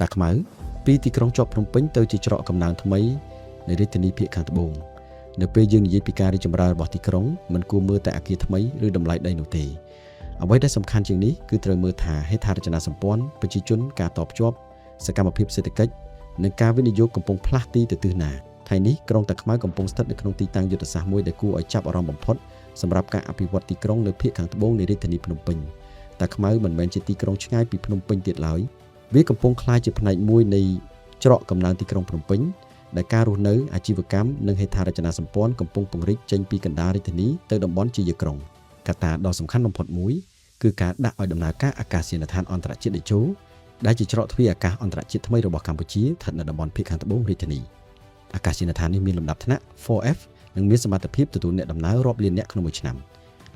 តាខ្មៅពីទីក្រុងជាប់ភ្នំពេញទៅជាច្រកកំណើនថ្មីនៃរាជធានីភាគខាងត្បូងនៅពេលយើងនិយាយពីការរីកចម្រើនរបស់ទីក្រុងមិនគួរមើលតែអគារថ្មីឬតម្លៃដីនោះទេអ្វីដែលសំខាន់ជាងនេះគឺត្រូវមើលថាហេដ្ឋារចនាសម្ព័ន្ធប្រជាជនការតភ្ជាប់សកម្មភាពសេដ្ឋកិច្ចនិងការវិនិយោគកំពុងផ្លាស់ទីទៅទិសណាថ្ងៃនេះក្រុងតាខ្មៅកំពុងស្ថិតនៅក្នុងទីតាំងយុទ្ធសាស្ត្រមួយដែលគួរឲ្យចាប់អារម្មណ៍បំផុតសម្រាប់ការអភិវឌ្ឍទីក្រុងនៅភាគខាងត្បូងនៃរាជធានីភ្នំពេញតាខ្មៅមិនមែនជាទីក្រុងឆ្ងាយពីភ្នំពេញទៀតឡើយវាកំពុងក្លាយជាផ្នែកមួយនៃច្រកកំណើនទីក្រុងភ្នំពេញដែលការរស់នៅអាជីវកម្មនិងហេដ្ឋារចនាសម្ព័ន្ធកំពុងពង្រីកចេញពីកណ្ដាលរាជធានីទៅតំបន់ជាយក្រុងកត្តាដ៏សំខាន់បំផុតមួយគឺការដាក់ឲ្យដំណើរការអាកាសយានដ្ឋានអន្តរជាតិតេជោដែលជាច្រកទ្វារអាកាសអន្តរជាតិថ្មីរបស់កម្ពុជាស្ថិតនៅតំបន់ភាគខាងត្បូងរាជធានីអាកាសយានដ្ឋាននេះមានលំដាប់ថ្នាក់ 4F និងមានសមត្ថភាពទទួលអ្នកដំណើររាប់លាននាក់ក្នុងមួយឆ្នាំ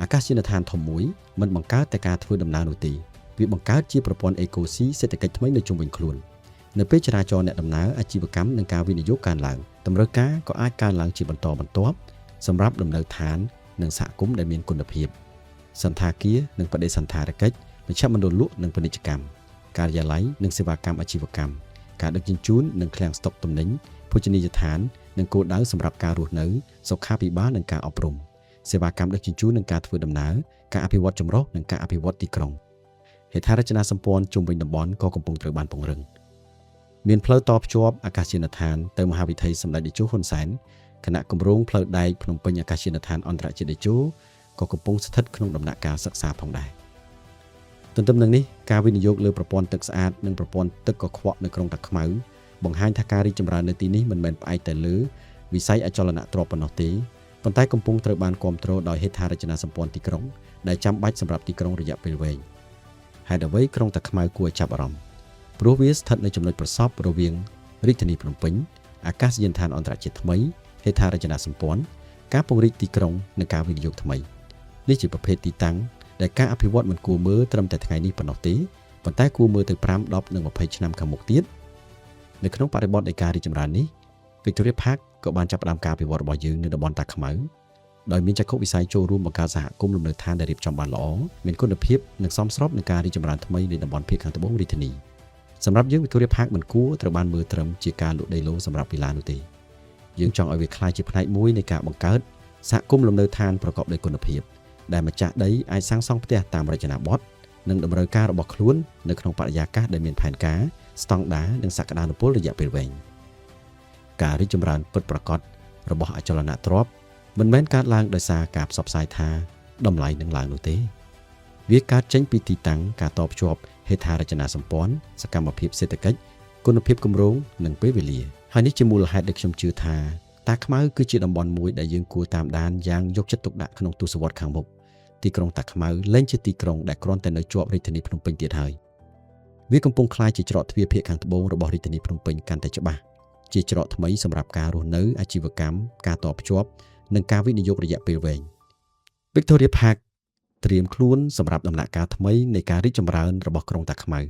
អាកាសយានដ្ឋានធំមួយមិនបង្កើតតែការធ្វើដំណើរនោះទេវាបង្កើតជាប្រព័ន្ធអេកូស៊ីសេដ្ឋកិច្ចថ្មីនៅជុំវិញខ្លួននៅពេលចរាចរណ៍អ្នកដំណើរអាជីវកម្មនិងការវិនិយោគកើនឡើងតម្រូវការក៏អាចកើនឡើងជាបន្តបន្ទាប់សម្រាប់លំនៅឋាននិងសហគមន៍ដែលមានគុណភាពសន្តាគារនិងបដិសន្តារកិច្ចមជ្ឈមណ្ឌលលក់និងពាណិជ្ជកម្មការិយាល័យនិងសេវាកម្មអាជីវកម្មការដឹកជញ្ជូននិងឃ្លាំងស្តុកទំនិញភោជនីយដ្ឋាននិងគោលដៅសម្រាប់ការរស់នៅសុខាភិបាលនិងការអប់រំសេវាកម្មដឹកជញ្ជូននិងការធ្វើដំណើរការអភិវឌ្ឍចម្រុះនិងការអភិវឌ្ឍទីក្រុងហេដ្ឋារចនាសម្ព័ន្ធជុំវិញតំបន់ក៏កំពុងត្រូវបានពង្រឹងមានផ្លូវតភ្ជាប់អាកាសយានដ្ឋានទៅមហាវិថីសម្ដេចតេជោហ៊ុនសែនគណៈគម្រោងផ្លូវដែកភ្នំពេញអាកាសយានដ្ឋានអន្តរជាតិតេជោក៏កំពុងស្ថិតក្នុងដំណាក់កាលសិក្សាផងដែរទន្ទឹមនឹងនេះការវិនិយោគលើប្រព័ន្ធទឹកស្អាតនិងប្រព័ន្ធទឹកកខ្វក់នៅក្រុងតាខ្មៅបង្ហាញថាការរីកចម្រើននៅទីនេះមិនមែនផ្អែកតែលើវិស័យអចលនទ្រព្យប៉ុណ្ណោះទេប៉ុន្តែកំពុងត្រូវបានគាំទ្រដោយហេដ្ឋារចនាសម្ព័ន្ធទីក្រុងដែលចាំបាច់សម្រាប់ទីក្រុងរយៈពេលវែងហេតុអ្វីក្រុងតាខ្មៅគួរឲ្យចាប់អារម្មណ៍ព្រោះវាស្ថិតនៅចំណុចប្រសពរវាងរាជធានីភ្នំពេញអាកាសយានដ្ឋានអន្តរជាតិថ្មីហេដ្ឋារចនាសម្ព័ន្ធការពង្រីកទីក្រុងនិងការវិនិយោគថ្មីនេះជាប្រភេទទីតាំងដែលការអភិវឌ្ឍមិនគួរមើលត្រឹមតែថ្ងៃនេះប៉ុណ្ណោះទេប៉ុន្តែគួរមើលទៅ5 10និង20ឆ្នាំខាងមុខទៀតនៅក្នុងបរិបទនៃការរីកចម្រើននេះ Victoria Park ក៏បានចាប់ផ្ដើមការអភិវឌ្ឍរបស់យើងនៅតំបន់តាខ្មៅដោយមានចក្ខុវិស័យចូលរួមបង្កើតសហគមន៍លំនៅឋានដែលរៀបចំបានល្អមានគុណភាពនិងសមស្របនឹងការរីកចម្រើនថ្មីនៃតំបន់ភាគខាងត្បូងរាជធានីសម្រាប់យើង Victoria Park មិនគួរត្រូវបានមើលត្រឹមជាការលក់ដីឡូសម្រាប់វិឡានោះទេយើងចង់ឲ្យវាក្លាយជាផ្នែកមួយនៃការបង្កើតសហគមន៍លំនៅឋានប្រកបដោយគុណភាពដែលម្ចាស់ដីអាចសាងសង់ផ្ទះតាមរចនាបថនិងតម្រូវការរបស់ខ្លួននៅក្នុងបរិយាកាសដែលមានផែនការស្តង់ដារនិងសក្តានុពលរយៈពេលវែងការរីកចម្រើនពិតប្រាកដរបស់អចលនទ្រព្យមិនមែនកើតឡើងដោយសារការផ្សព្វផ្សាយថាតម្លៃនឹងឡើងនោះទេវាកើតចេញពីទីតាំងការតភ្ជាប់ហេដ្ឋារចនាសម្ព័ន្ធសកម្មភាពសេដ្ឋកិច្ចគុណភាពគម្រោងនិងពេលវេលាហើយនេះជាមូលហេតុដែលខ្ញុំជឿថាតាខ្មៅគឺជាតំបន់មួយដែលយើងគួរតាមដានយ៉ាងយកចិត្តទុកដាក់ក្នុងទសវត្សរ៍ខាងមុខទីក្រុងតាខ្មៅលែងជាទីក្រុងដែលគ្រាន់តែនៅជាប់រាជធានីភ្នំពេញទៀតហើយវាកំពុងក្លាយជាច្រកទ្វារភាគខាងត្បូងរបស់រាជធានីភ្នំពេញកាន់តែច្បាស់ជាច្រកថ្មីសម្រាប់ការរស់នៅអាជីវកម្មការតភ្ជាប់និងការវិនិយោគរយៈពេលវែង Victoria Park ត្រៀមខ្លួនសម្រាប់ដំណាក់កាលថ្មីនៃការរីកចម្រើនរបស់ក្រុងតាខ្មៅ